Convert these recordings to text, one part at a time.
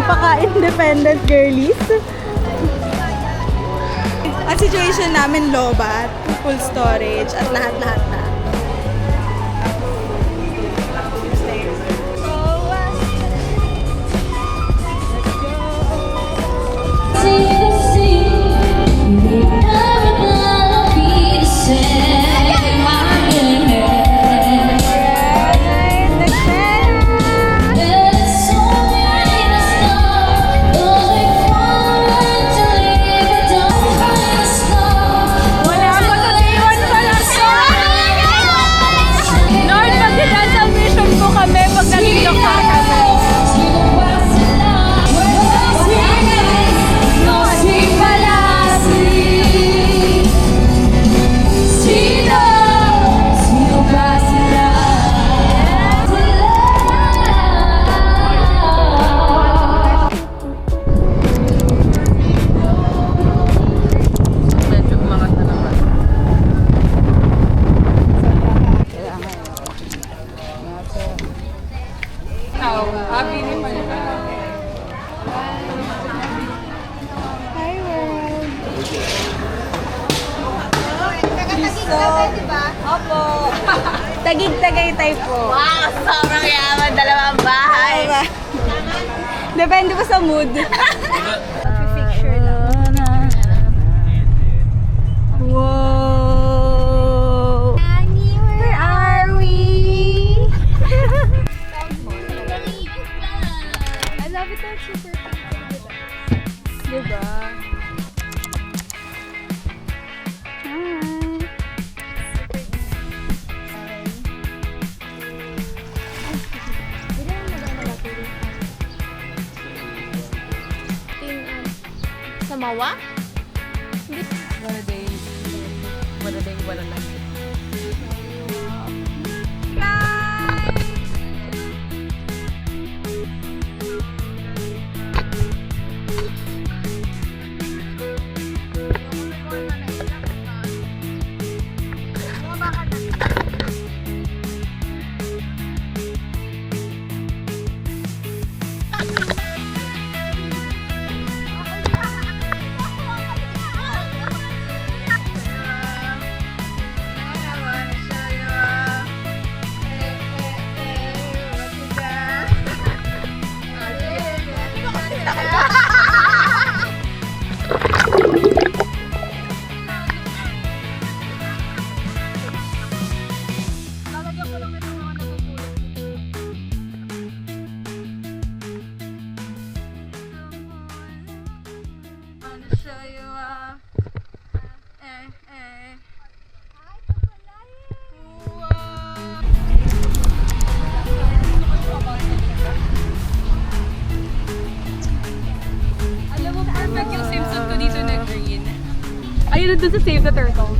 Magpaka-independent girlies. Ang situation namin, lobat, full storage, at lahat-lahat na. Opo. Tagig-Tagaytay po. Wow, sobrang yaman. Dalawang bahay. Depende po sa mood. Picture lang. Wow! Annie, where are we? I love it. That's super cute. Diba? Samawa? Wala lang. Ayun doon sa Save the Turtle.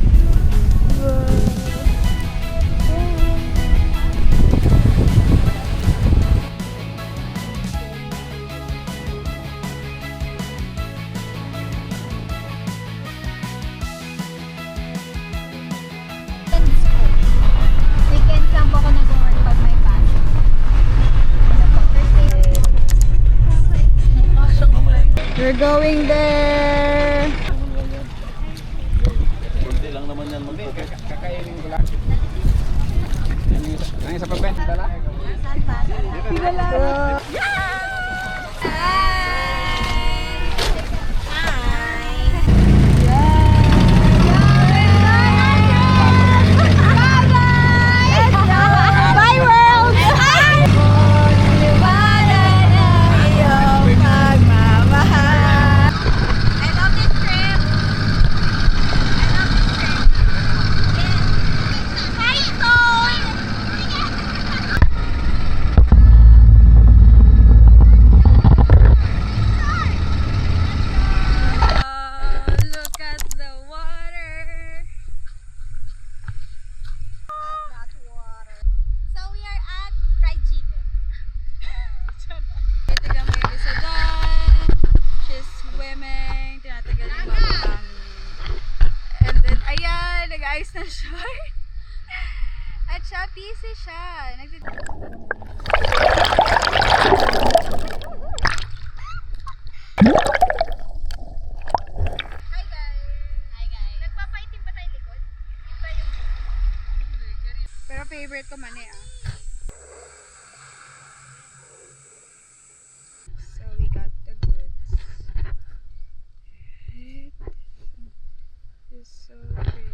Weekend lang po ako nag-work pag may passion. We're going there! Kunti lang naman yan mag-focus. Kakainin ko lang. Ano yung sa pagben? Dala? Dala! Nag-ayos ng short. At siya, busy siya. Nagpapaitim pa tayo likod? Yun ba yung... Pero favorite ko mani So we got the goods. It is so pretty.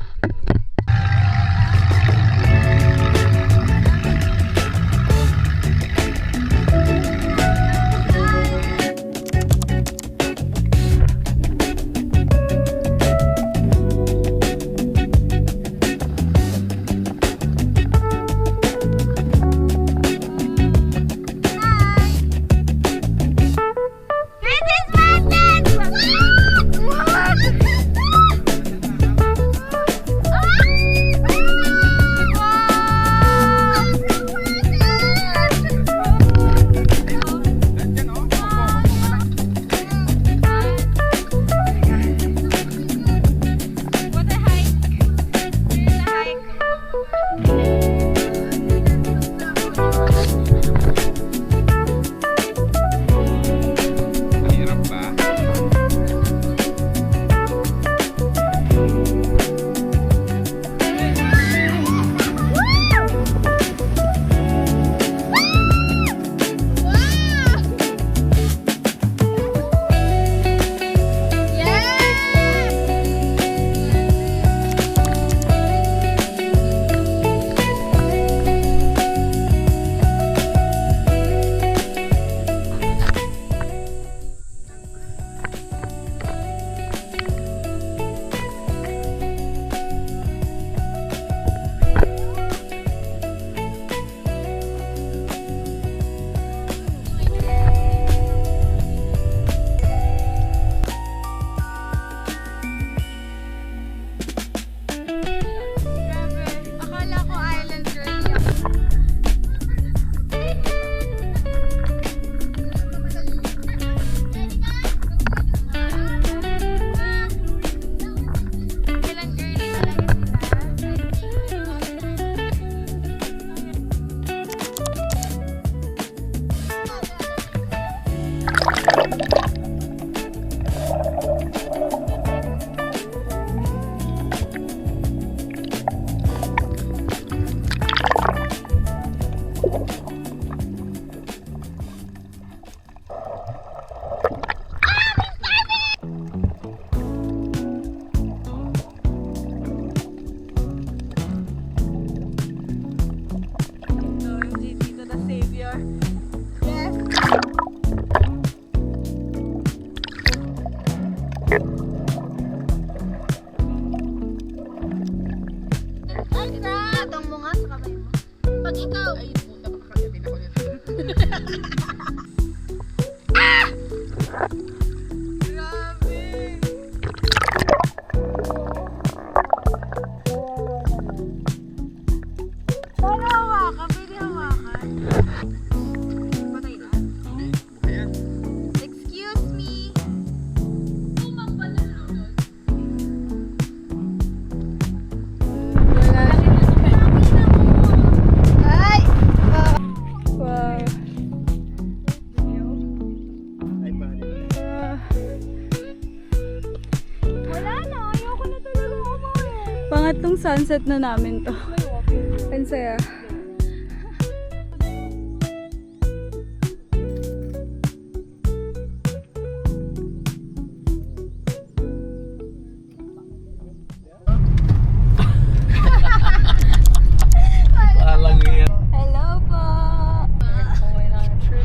Mahirap ba? Akala ko island girl yan. Kailan girly talaga Dito na savior. Yes. Itong mo nga sa kamay mo. Pag ikaw... Ay, puta, makakayatin ako nito. Grabe. Paano hawakan? Pwede hawakan. Patay na. Ayan. Excuse me. Tumang pala na ako. Ay! Wow. Ay, bali. Wala na. Ayoko na talaga umuwi. Pangatlong sunset na namin to. Ang saya. Alang yan. Hello po!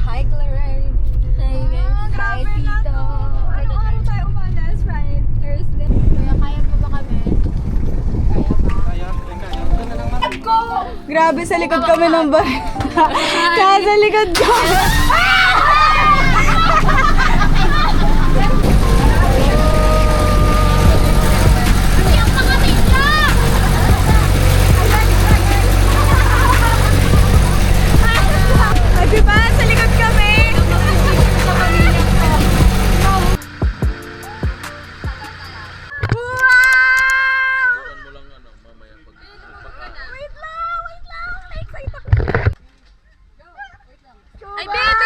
Hi, Claire! Hi, guys! Hi, Tito! Ano tayo umalas? Friday, Thursday? Kuya, kaya pa ba kami? Kaya ba? Kaya, doon na lang natin. Grabe, sa likod kami ng bahay. Kaya sa likod ko. Yung mga bigla! Ay, diba? Sa likod kami. Turuan mo lang ano, mamaya pag Wait lang! Wait lang! Na-excite ako. Ay, Bebe!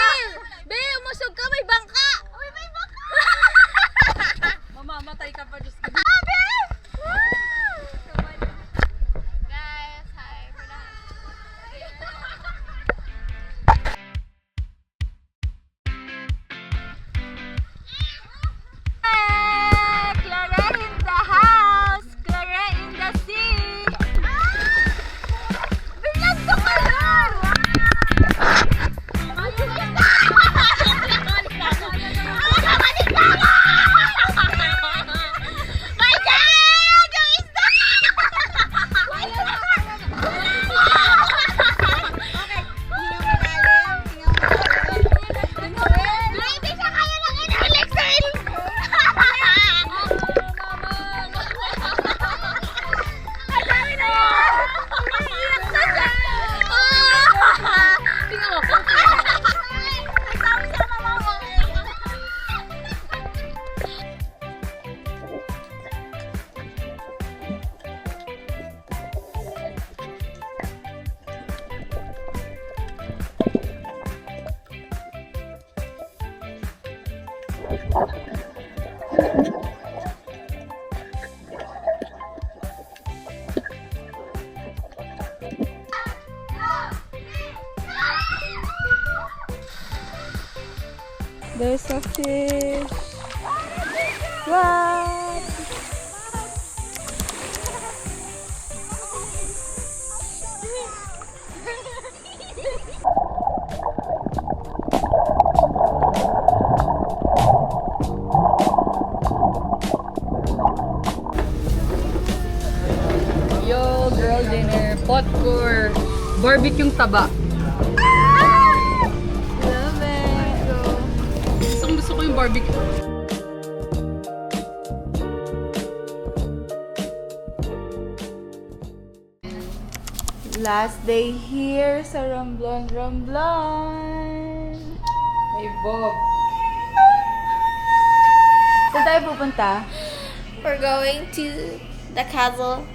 There's a fish. What? Yo, girl dinner. Potcore. Barbecue taba. Love it. Gusto ko yung barbecue. Last day here sa Romblon. May Bob. Saan tayo pupunta? We're going to the castle,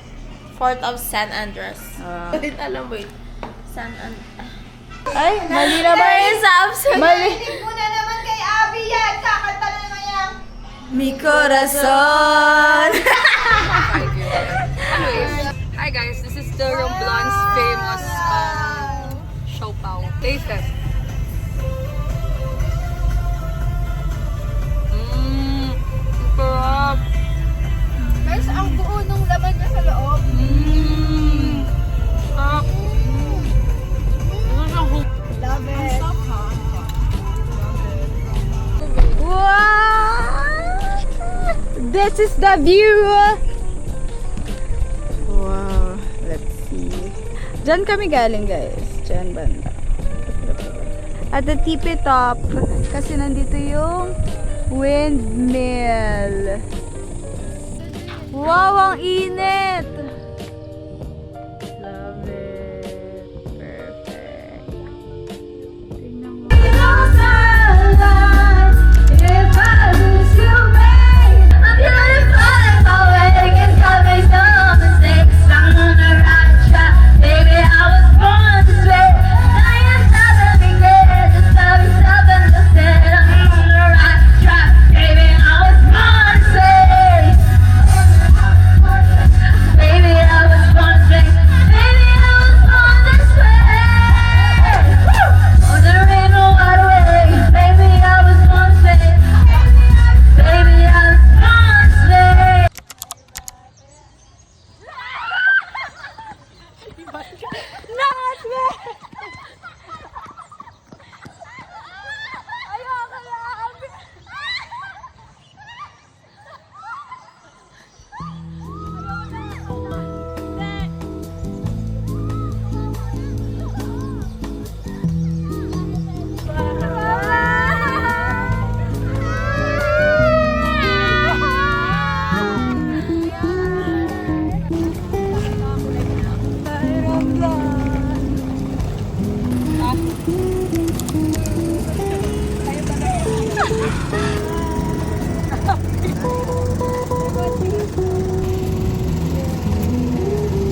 Fort of San Andres. Hindi alam mo yun. San Andres. Ay, mali na ba? Mali. Muna naman kay Abby yan. Kakanta na nga yan. Mi corazón. Hi guys, this is the Romblon's famous siopaw. Taste it. Sarap. Guys, ang buo nung laman niya sa loob. Sarap. Love it. Wow! This is the view! Wow, let's see. Diyan kami galing guys. Diyan banda. At the tippy top. Kasi nandito yung windmill. Wow, ang init! Love it. Perfect. Tingnan mo.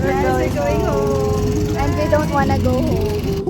We're going home. And we don't wanna go home.